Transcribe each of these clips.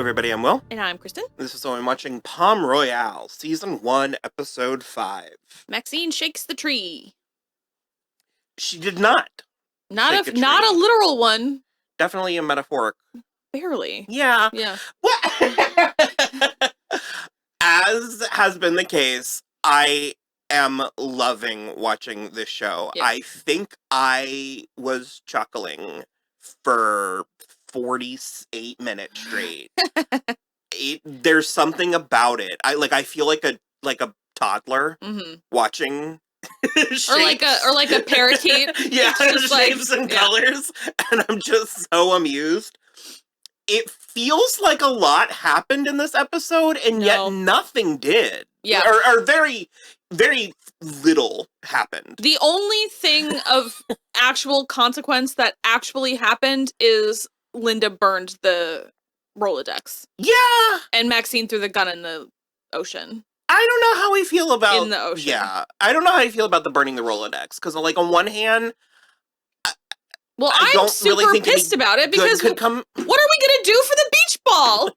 everybody, I'm Will. And I'm Kristen. This is I'm watching Palm Royale, Season 1, Episode 5. Maxine shakes the tree. She did not. Not a literal one. Definitely a metaphoric. Barely. Yeah. Yeah. As has been the case, I am loving watching this show. Yeah. I think I was chuckling for 48 minutes straight. There's something about it. I feel like a toddler watching shapes. or like a parakeet. Yeah, just shapes and colors, and I'm just so amused. It feels like a lot happened in this episode, and yet nothing did. Yeah, or very, very little happened. The only thing of actual consequence that actually happened is Linda burned the Rolodex. Yeah, and Maxine threw the gun in the ocean. I don't know how we feel about in the ocean. Yeah, I don't know how I feel about the burning the Rolodex, because like on one hand, I'm super really pissed about it because what are we gonna do for the beach ball?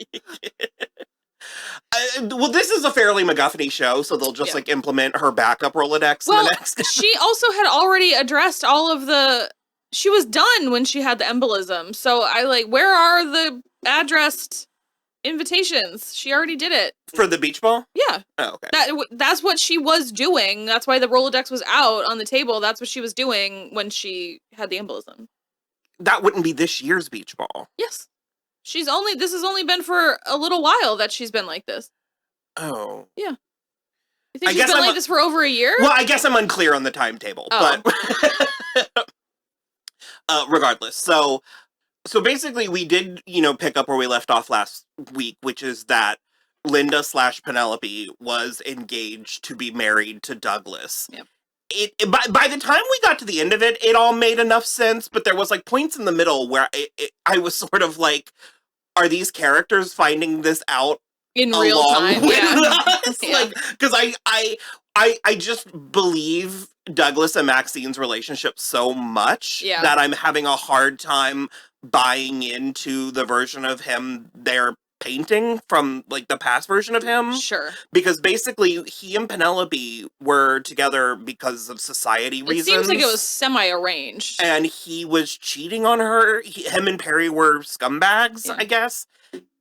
Well, this is a fairly MacGuffin-y show, so they'll just like implement her backup Rolodex in the next. She also had already addressed all of the. She was done when she had the embolism, so where are the addressed invitations? She already did it for the beach ball. Yeah. Oh, okay. That's what she was doing. That's why the Rolodex was out on the table. That's what she was doing when she had the embolism. That wouldn't be this year's beach ball. Yes. This has only been for a little while that she's been like this. Oh. Yeah. You think she's been like this for over a year? Well, I guess I'm unclear on the timetable, but regardless. So basically we did, pick up where we left off last week, which is that Linda / Penelope was engaged to be married to Douglas. Yep. By the time we got to the end of it, it all made enough sense, but there was points in the middle where I was sort of like, are these characters finding this out in real time? Yeah. Because I just believe Douglas and Maxine's relationship so much that I'm having a hard time buying into the version of him they're painting from the past version of him. Sure. Because basically he and Penelope were together because of society reasons. It seems like it was semi-arranged. And he was cheating on her. Him and Perry were scumbags, I guess.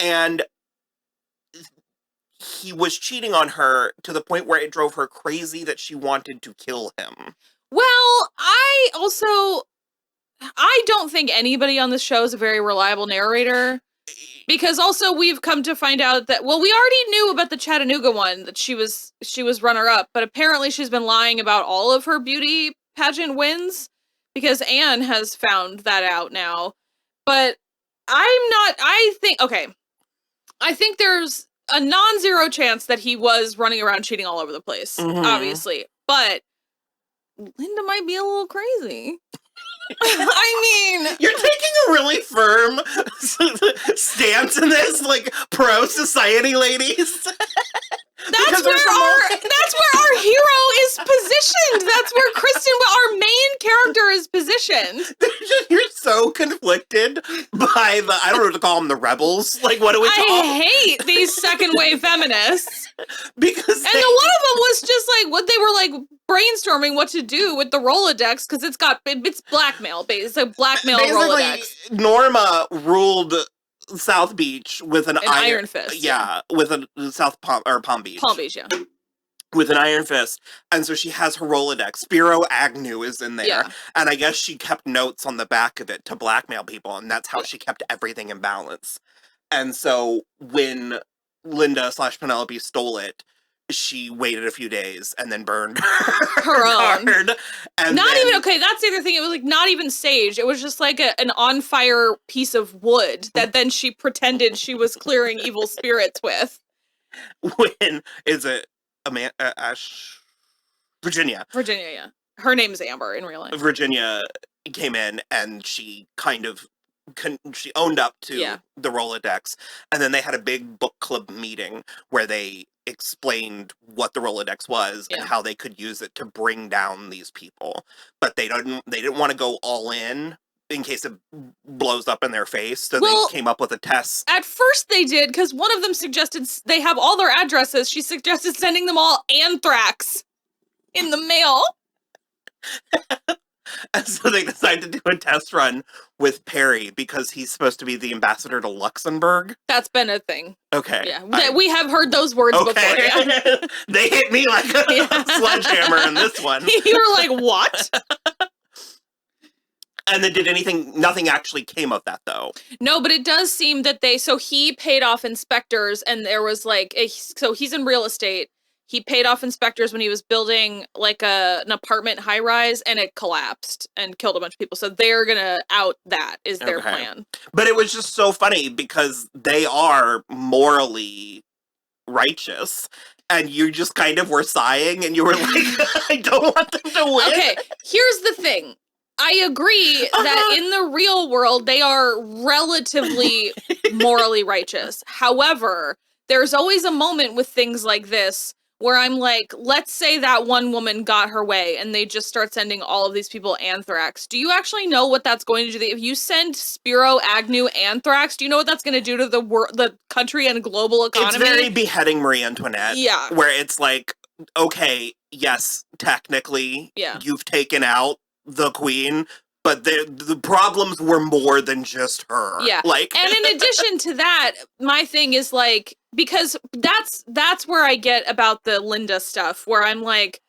And he was cheating on her to the point where it drove her crazy that she wanted to kill him. Well, I don't think anybody on this show is a very reliable narrator. Because also we've come to find out that, we already knew about the Chattanooga one, that she was runner-up, but apparently she's been lying about all of her beauty pageant wins, because Anne has found that out now. But I think there's a non-zero chance that he was running around cheating all over the place, obviously. But Linda might be a little crazy. I mean, you're taking a really firm stance in this, pro-society ladies. That's where our hero is positioned. That's where our main character is positioned. You're so conflicted by I don't know what to call them, the rebels. What do we call them? I hate these second wave feminists. Because one of them was just what they were brainstorming what to do with the Rolodex, because it's blackmail. It's a blackmail Rolodex. Norma ruled South Beach with an iron fist. Yeah, with a Palm Beach. Palm Beach, yeah. With an iron fist. And so she has her Rolodex. Spiro Agnew is in there. Yeah. And I guess she kept notes on the back of it to blackmail people, and that's how she kept everything in balance. And so when Linda / Penelope stole it, she waited a few days and then burned her own card. And that's the other thing. It was not even saged. It was just an on fire piece of wood that then she pretended she was clearing evil spirits with. When is it Virginia? Virginia, yeah. Her name is Amber in real life. Virginia came in and she kind of she owned up to the Rolodex, and then they had a big book club meeting where they explained what the Rolodex was and how they could use it to bring down these people. But they didn't want to go all in in case it blows up in their face. So they came up with a test. At first they did, because one of them suggested they have all their addresses. She suggested sending them all anthrax in the mail. And so they decided to do a test run with Perry because he's supposed to be the ambassador to Luxembourg. That's been a thing. Okay. Yeah, we have heard those words before. Yeah. They hit me like a sledgehammer in this one. You were like, what? And then nothing actually came of that, though. No, but it does seem that he paid off inspectors, and there was like, so he's in real estate. He paid off inspectors when he was building like an apartment high rise, and it collapsed and killed a bunch of people. So they're gonna out that is their plan. But it was just so funny because they are morally righteous. And you just kind of were sighing, and you were like, I don't want them to win. Okay, here's the thing. I agree that in the real world, they are relatively morally righteous. However, there's always a moment with things like this where I'm like, let's say that one woman got her way and they just start sending all of these people anthrax. Do you actually know what that's going to do? If you send Spiro Agnew anthrax, do you know what that's going to do to the country and global economy? It's very beheading Marie Antoinette. Yeah. Where it's like, okay, yes, technically, you've taken out the queen, but the problems were more than just her. Yeah. And in addition to that, my thing is like, because that's where I get about the Linda stuff, where I'm like,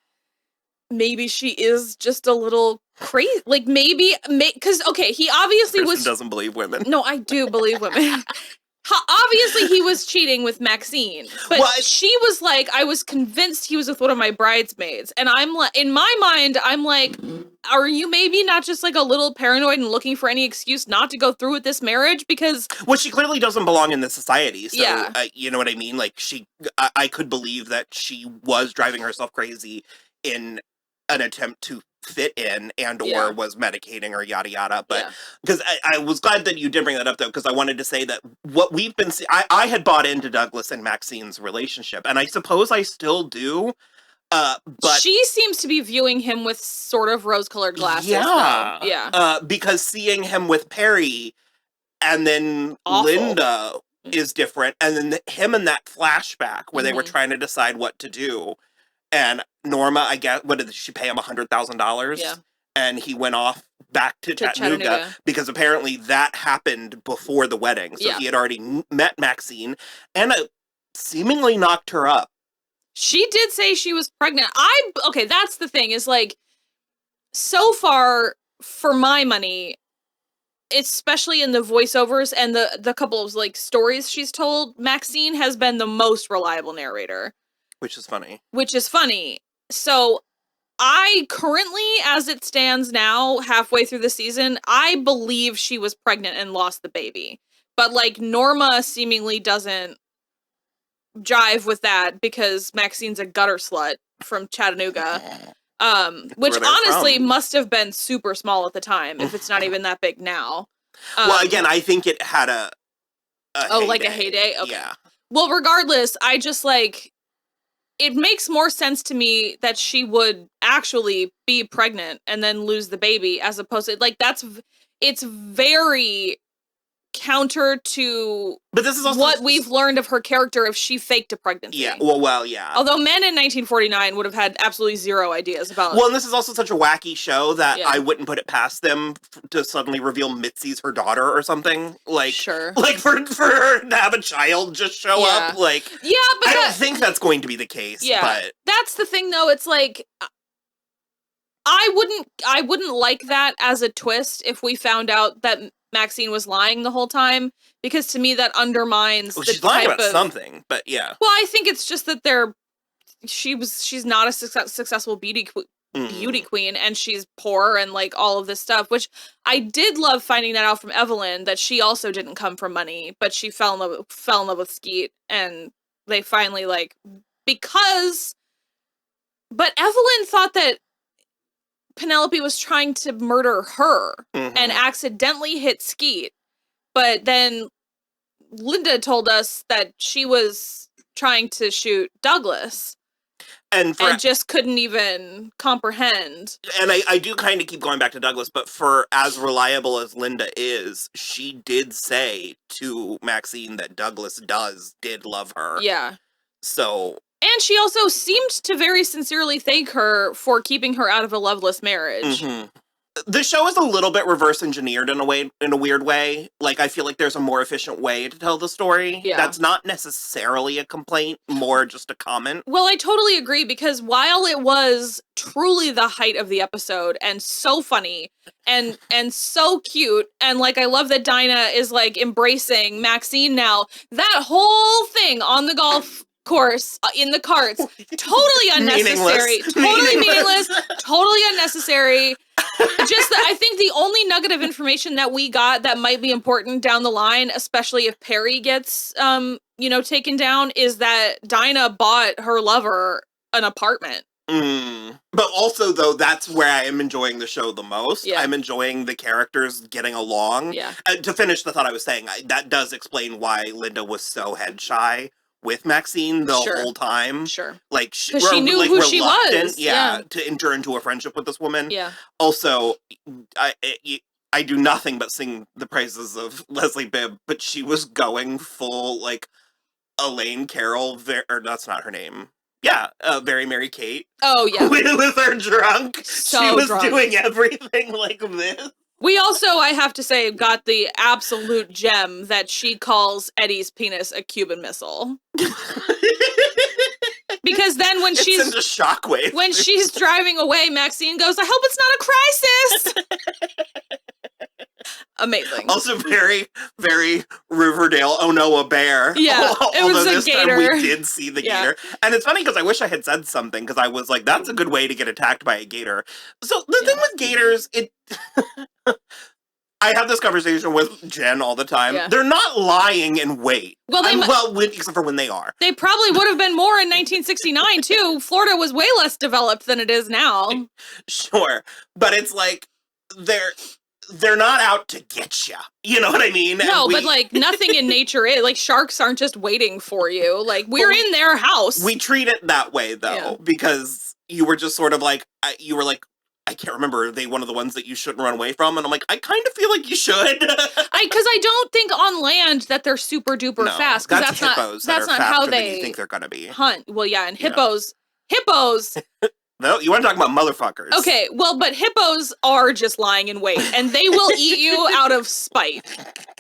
maybe she is just a little crazy. Like maybe, because okay, he obviously doesn't believe women. No, I do believe women. Obviously, he was cheating with Maxine, but she was like, I was convinced he was with one of my bridesmaids, and I'm like, in my mind, I'm like, are you maybe not just like a little paranoid and looking for any excuse not to go through with this marriage? Because she clearly doesn't belong in this society. So, you know what I mean? Like I could believe that she was driving herself crazy in an attempt to fit in and or was medicating or yada yada, but because I was glad that you did bring that up, though, because I wanted to say that what we've been I had bought into Douglas and Maxine's relationship, and I suppose I still do, but she seems to be viewing him with sort of rose-colored glasses. Because seeing him with Perry and then Linda is different, and then him in that flashback where they were trying to decide what to do. And Norma, I guess, what did she pay him, $100,000? Yeah. And he went off back to Chattanooga because apparently that happened before the wedding. So he had already met Maxine and seemingly knocked her up. She did say she was pregnant. Okay, that's the thing, is like, so far, for my money, especially in the voiceovers and the couple of like stories she's told, Maxine has been the most reliable narrator. Which is funny. So I currently, as it stands now, halfway through the season, I believe she was pregnant and lost the baby. But like Norma seemingly doesn't jive with that because Maxine's a gutter slut from Chattanooga. Which honestly must have been super small at the time, if it's not even that big now. Well, again, I think it had a heyday. Like a heyday? Okay. Yeah. Well, regardless, I just like, it makes more sense to me that she would actually be pregnant and then lose the baby, as opposed to, like, it's very counter to but this is also what we've learned of her character if she faked a pregnancy. Yeah, well, yeah. Although men in 1949 would have had absolutely zero ideas about it. Well, and this is also such a wacky show that I wouldn't put it past them to suddenly reveal Mitzi's her daughter or something. Like, sure. Like, for her to have a child just show up, like... Yeah, but I don't think that's going to be the case, but... That's the thing, though, it's like... I wouldn't like that as a twist if we found out that Maxine was lying the whole time, because to me that undermines the she's type lying about of something, but yeah. Well, I think it's just that she's not a successful beauty queen, and she's poor and like all of this stuff, which I did love finding that out from Evelyn, that she also didn't come from money, but she fell in love with Skeet, and they finally like but Evelyn thought that Penelope was trying to murder her and accidentally hit Skeet. But then Linda told us that she was trying to shoot Douglas. and just couldn't even comprehend. And I do kind of keep going back to Douglas, but for as reliable as Linda is, she did say to Maxine that Douglas did love her. Yeah. So... And she also seemed to very sincerely thank her for keeping her out of a loveless marriage. Mm-hmm. The show is a little bit reverse engineered in a weird way. Like, I feel like there's a more efficient way to tell the story. Yeah. That's not necessarily a complaint, more just a comment. Well, I totally agree, because while it was truly the height of the episode and so funny and so cute, and like I love that Dinah is like embracing Maxine now, that whole thing on the golf course in the carts, totally unnecessary, totally meaningless, totally unnecessary. Just I think the only nugget of information that we got that might be important down the line, especially if Perry gets taken down, is that Dinah bought her lover an apartment. But also, though, that's where I am enjoying the show the most. Yeah. I'm enjoying the characters getting along. Yeah. To finish the thought I was saying, that does explain why Linda was so head shy with Maxine the whole time. Sure. Like, because she knew who she was. Yeah, to enter into a friendship with this woman. Yeah. Also, I do nothing but sing the praises of Leslie Bibb, but she was going full, like, Elaine Carroll, or that's not her name. Yeah, Very Mary Kate. Oh, yeah. With her drunk. So she was drunk. doing everything like this. We also, I have to say, got the absolute gem that she calls Eddie's penis a Cuban missile. Because then when she's into shockwave. When she's driving away, Maxine goes, "I hope it's not a crisis." Amazing. Also very, very Riverdale. Oh no, a bear. Yeah, it was a gator. Time we did see the gator. And it's funny because I wish I had said something, because I was like, that's a good way to get attacked by a gator. So the thing with gators, I have this conversation with Jen all the time. Yeah. They're not lying in wait. Well, except for when they are. They probably would have been more in 1969 too. Florida was way less developed than it is now. Sure, but it's like they're not out to get you. You know what I mean? No, but like nothing in nature is. Like sharks aren't just waiting for you. Like we're in their house. We treat it that way though, because you were just sort of like, I can't remember, are they one of the ones that you shouldn't run away from? And I'm like, I kind of feel like you should. Because I don't think on land that they're super duper fast. Because that's not how they you think they're gonna be. Hunt. Well, yeah, and hippos. No, you want to talk about motherfuckers. Okay, well, but hippos are just lying in wait, and they will eat you out of spite.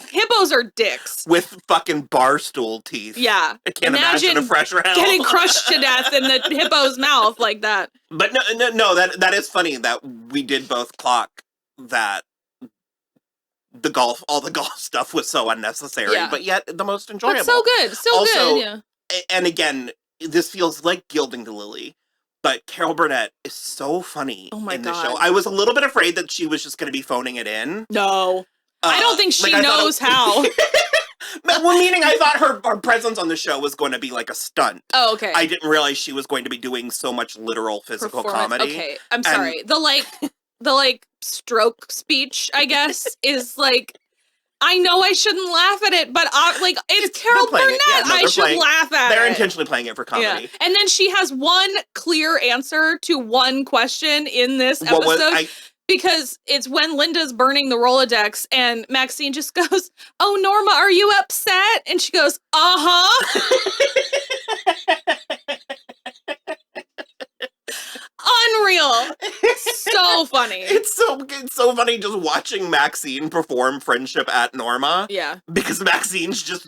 Hippos are dicks. With fucking bar stool teeth. Yeah. I can't imagine a fresher hell. Getting crushed to death in the hippo's mouth like that. But no, that is funny that we did both clock that all the golf stuff was so unnecessary, but yet the most enjoyable. But so good, good, yeah. And again, this feels like gilding the lily. But Carol Burnett is so funny in this show. I was a little bit afraid that she was just going to be phoning it in. No. I don't think she knows how. Well, meaning I thought her presence on the show was going to be like a stunt. Oh, okay. I didn't realize she was going to be doing so much literal physical comedy. Okay, I'm sorry. The stroke speech, I guess, is like... I know I shouldn't laugh at it, but it's Carol Burnett. I should laugh at it. They're intentionally playing it for comedy. Yeah. And then she has one clear answer to one question in this episode. Because it's when Linda's burning the Rolodex and Maxine just goes, "Oh, Norma, are you upset?" And she goes, "Uh-huh." Unreal. So funny. It's so funny just watching Maxine perform friendship at Norma. Yeah. Because Maxine's just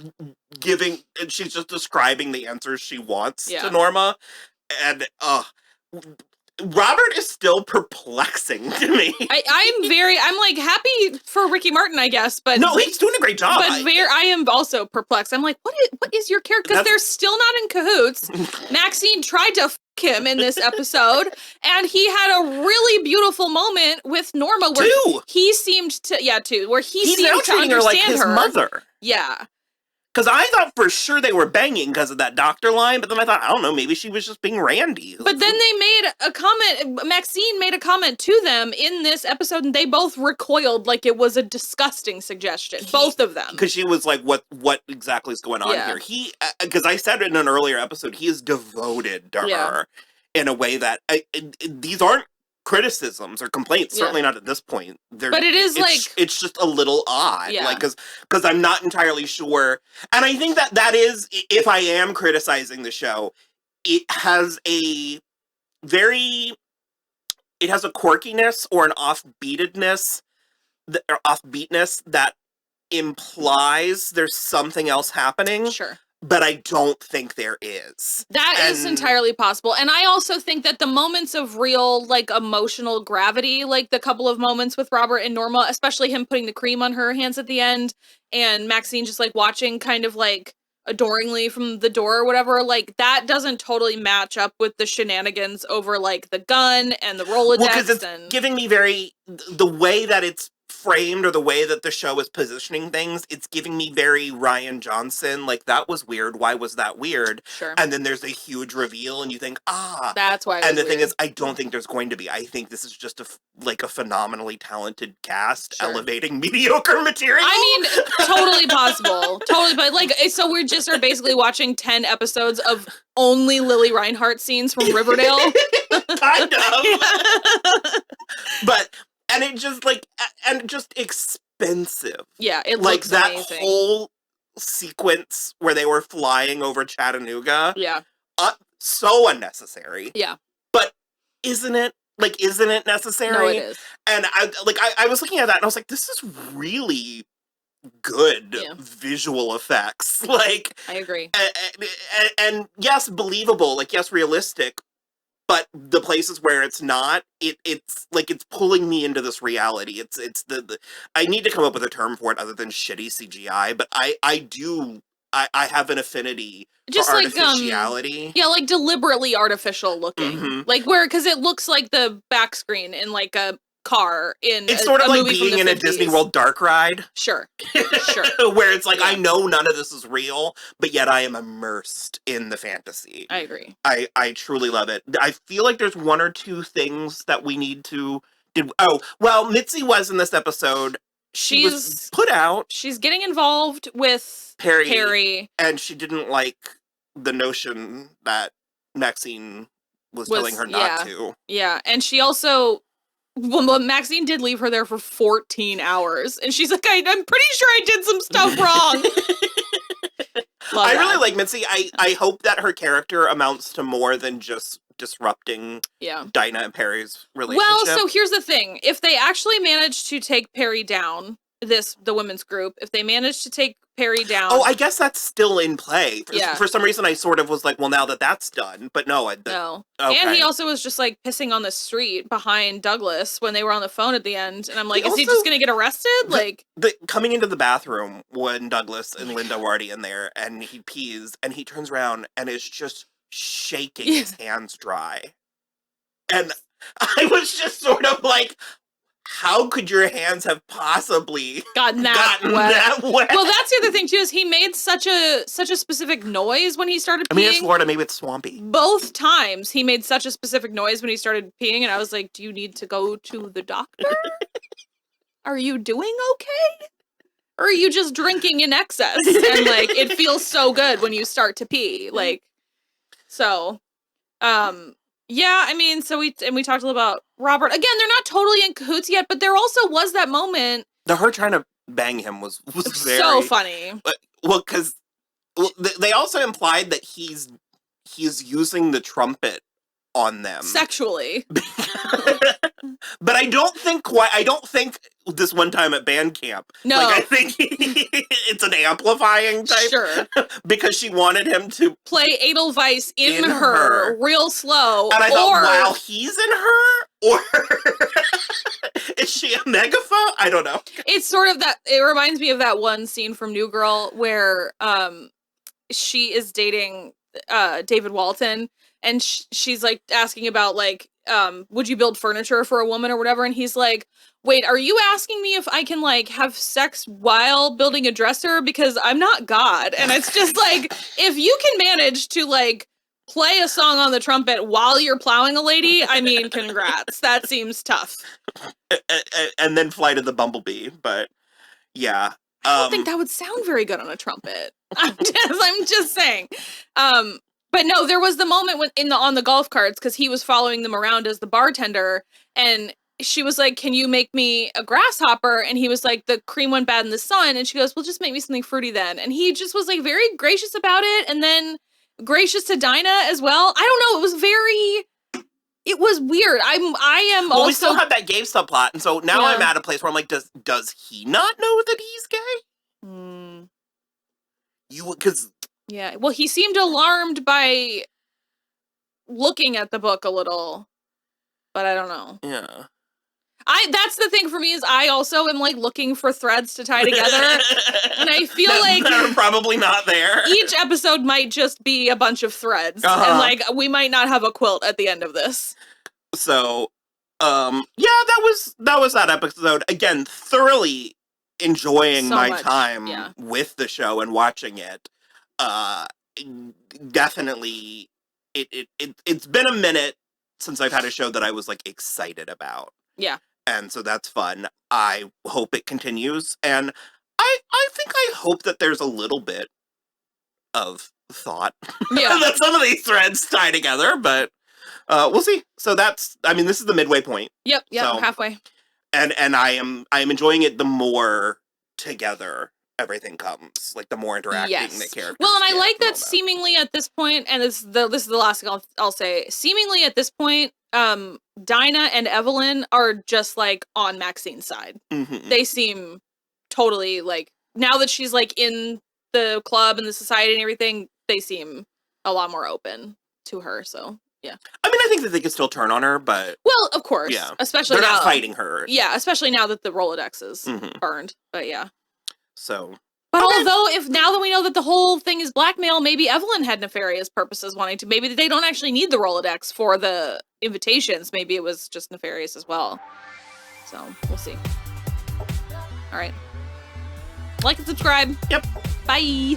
she's just describing the answers she wants to Norma. And Robert is still perplexing to me. I'm like happy for Ricky Martin, I guess, but no, he's doing a great job. But I am also perplexed. I'm like, what is your character? Because they're still not in cahoots. Maxine tried to him in this episode, and he had a really beautiful moment with Norma where he seemed to where he's seemed to understand her like his mother. Yeah. Because I thought for sure they were banging because of that doctor line, but then I thought, I don't know, maybe she was just being randy. But then they made a comment, Maxine made a comment to them in this episode, and they both recoiled like it was a disgusting suggestion. Both of them. Because she was like, what exactly is going on here? Because I said it in an earlier episode, he is devoted to her. in a way that these aren't criticisms or complaints, certainly not at this point. But it is it's just a little odd, like because I'm not entirely sure, and I think that is, if I am criticizing the show, it has a quirkiness or an offbeatedness, or offbeatness that implies there's something else happening. Sure. But I don't think there is. That is entirely possible. And I also think that the moments of real, like, emotional gravity, like the couple of moments with Robert and Norma, especially him putting the cream on her hands at the end, and Maxine just, like, watching kind of, like, adoringly from the door or whatever, like, that doesn't totally match up with the shenanigans over, like, the gun and the Rolodex. Well, because it's giving me the way that it's framed, or the way that the show is positioning things, it's giving me very Rian Johnson, like, that was weird, why was that weird? Sure. And then there's a huge reveal and you think, that's why. And the thing is, I don't think there's going to be. I think this is just a phenomenally talented cast elevating mediocre material. I mean, totally possible. Totally, but like, so we just are basically watching 10 episodes of only Lily Reinhart scenes from Riverdale. Kind of. But and it just just expensive. Yeah, it like looks that amazing. Whole sequence where they were flying over Chattanooga. Yeah. So unnecessary. Yeah. But isn't it? Like, isn't it necessary? No, it is. And I was looking at that and I was like, this is really good visual effects. Like, I agree. And yes, believable. Like, yes, realistic. But the places where it's not, it's like it's pulling me into this reality. It's the I need to come up with a term for it other than shitty CGI. But I have an affinity just for like artificiality. Yeah, like deliberately artificial looking. Mm-hmm. Like because it looks like the back screen in like a car in it's sort of like movie being in 50s. a Disney World dark ride. Sure. Where it's like, I know none of this is real, but yet I am immersed in the fantasy. I agree. I truly love it. I feel like there's one or two things that we need to Mitzi was in this episode. She was put out. She's getting involved with Perry. And she didn't like the notion that Maxine was telling her not to. Yeah, and she also... Well, Maxine did leave her there for 14 hours. And she's like, I'm pretty sure I did some stuff wrong. I really like Mitzi. I hope that her character amounts to more than just disrupting Dinah and Perry's relationship. Well, so here's the thing. If they actually manage to take Perry down, the women's group, if they manage to take Perry down... Oh, I guess that's still in play. For some reason, I sort of was like, well, now that's done. But no. No. Okay. And he also was just, like, pissing on the street behind Douglas when they were on the phone at the end. And I'm like, is he just going to get arrested? Coming into the bathroom when Douglas and Linda were already in there, and he pees, and he turns around and is just shaking his hands dry. And I was just sort of like... How could your hands have possibly gotten that wet? Well, that's the other thing too, is he made such a specific noise when he started peeing. I mean, it's Florida, maybe it's swampy. Both times he made such a specific noise when he started peeing, and I was like, do you need to go to the doctor? Are you doing okay? Or are you just drinking in excess? And like, it feels so good when you start to pee. Like, so, yeah, I mean, so we talked a little about Robert. Again, they're not totally in cahoots yet, but there also was that moment. Her trying to bang him was very... so funny. Well, because they also implied that he's using the trumpet on them. Sexually. But I don't think this one time at band camp. No. Like, I think it's an amplifying type. Sure. Because she wanted him to play Edelweiss in her real slow. And I thought, while he's in her? Or is she a megaphone? I don't know. It's sort of that, it reminds me of that one scene from New Girl where she is dating David Walton, and she's like asking about like, would you build furniture for a woman or whatever? And he's like, wait, are you asking me if I can like have sex while building a dresser? Because I'm not God. And it's just like, if you can manage to like play a song on the trumpet while you're plowing a lady, I mean, congrats. That seems tough. And then Flight of the Bumblebee, but yeah. I don't think that would sound very good on a trumpet. I'm just saying. But no, there was the moment when on the golf carts, because he was following them around as the bartender, and she was like, "Can you make me a grasshopper?" And he was like, "The cream went bad in the sun." And she goes, "Well, just make me something fruity then." And he just was like very gracious about it, and then gracious to Dinah as well. I don't know. It was weird. I am well, also. We still have that gay subplot, and so now I'm at a place where I'm like, does he not know that he's gay? Because yeah, well, he seemed alarmed by looking at the book a little, but I don't know. Yeah. That's the thing for me is I also am like looking for threads to tie together, and I feel like they're probably not there. Each episode might just be a bunch of threads, and like we might not have a quilt at the end of this. So, yeah, that was that episode. Again, thoroughly enjoying my time with the show and watching it. Definitely, it's been a minute since I've had a show that I was like excited about. Yeah. And so that's fun. I hope it continues. And I think I hope that there's a little bit of thought that some of these threads tie together, but we'll see. So this is the midway point. Yep, so, halfway. And I am enjoying it the more together everything comes. Like the more interacting the characters. Well, and I like that seemingly at this point, and this is the last thing I'll say, seemingly at this point, Dinah and Evelyn are just like on Maxine's side. Mm-hmm. They seem totally like, now that she's like in the club and the society and everything, they seem a lot more open to her. So yeah. I mean, I think that they could still turn on her, but well, of course, especially they're now, not fighting her. Yeah, especially now that the Rolodex is burned. But yeah. So. But although, if now that we know that the whole thing is blackmail, maybe Evelyn had nefarious purposes wanting to. Maybe they don't actually need the Rolodex for the invitations. Maybe it was just nefarious as well. So, we'll see. All right. Like and subscribe. Yep. Bye.